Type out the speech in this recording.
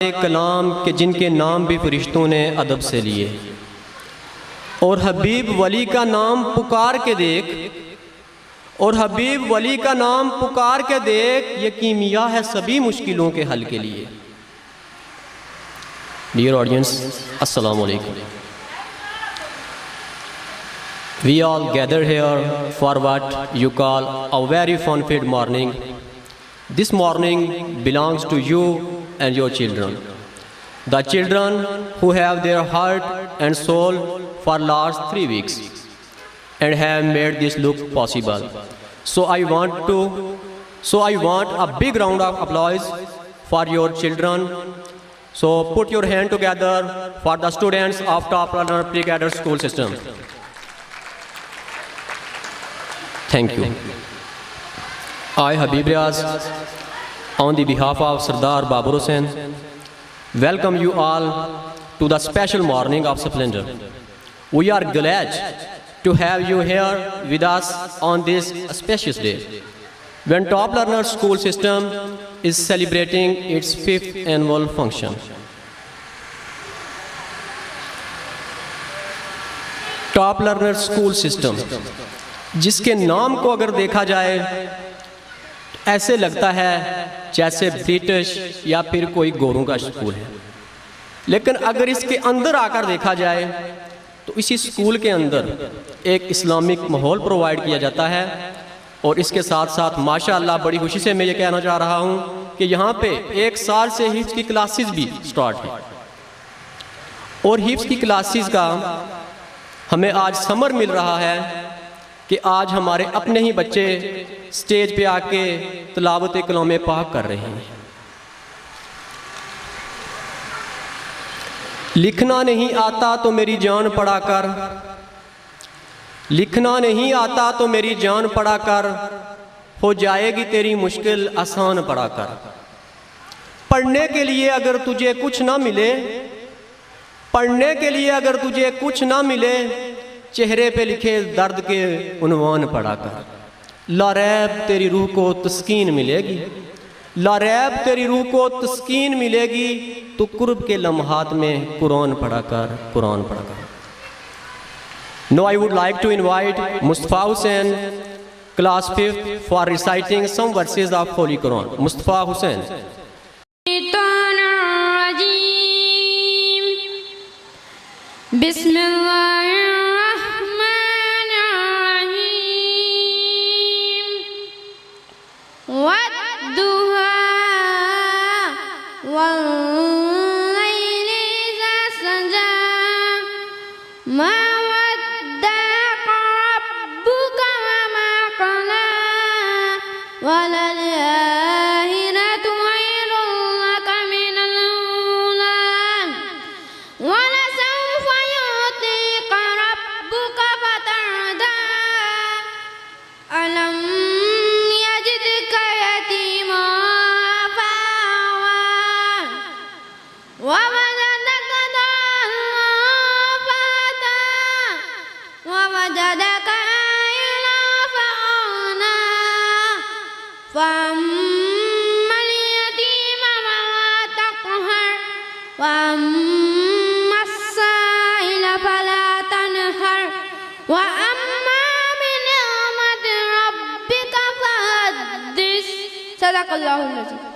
कलाम के जिनके नाम भी फरिश्तों ने अदब से लिए, और हबीब वली का नाम पुकार के देख, और हबीब वली का नाम पुकार के देख, ये कीमिया है सभी मुश्किलों के हल के लिए। डियर ऑडियंस, अस्सलाम वालेकुम। We all gather here for what you call a very fun-filled morning. This morning belongs to you and your children. The children who have their heart and soul for last 3 weeks and have made this look possible. So I want a big round of applause for your children. So put your hand together for the students of Top Learner Pre-Cadet School System. Thank you. I, Habib Riaz, on the behalf of Sardar Babur Hussain, welcome you all to the special morning of splendor. We are glad to have you here with us on this auspicious day, when Top Learner School System is celebrating its 5th annual function. Top Learner School System, जिसके नाम को अगर देखा जाए ऐसे लगता है जैसे ब्रिटिश या फिर कोई गोरों का स्कूल है, लेकिन अगर इसके अंदर आकर देखा जाए तो इसी स्कूल के अंदर एक इस्लामिक माहौल प्रोवाइड किया जाता है। और इसके साथ साथ माशाअल्लाह बड़ी खुशी से मैं ये कहना चाह रहा हूँ कि यहाँ पे 1 साल से हिफ्ज़ की क्लासेस भी स्टार्ट है, और हिफ्ज़ की क्लासेस का हमें आज समर मिल रहा है कि आज हमारे अपने ही बच्चे स्टेज पे आके तिलावत कलाम पाक कर रहे हैं। लिखना नहीं आता तो मेरी जान पढ़ा कर, लिखना नहीं आता तो मेरी जान पढ़ा कर, हो जाएगी तेरी मुश्किल आसान पढ़ा कर। पढ़ने के लिए अगर तुझे कुछ ना मिले, पढ़ने के लिए अगर तुझे कुछ ना मिले, चेहरे पे लिखे दर्द के उन्वान पढ़ा कर। लारैब तेरी रूह को तस्कीन मिलेगी, लारैब तेरी रूह को तस्कीन मिलेगी, तो कुर्ब के लम्हात में कुरान पढ़ा कर, कुरान पढ़ा कर। Now I would like to invite Mustafa Hussain, class 5th, for reciting some verses of Holy Quran. Mustafa Hussain. सदाकल्लाहुल Aziz.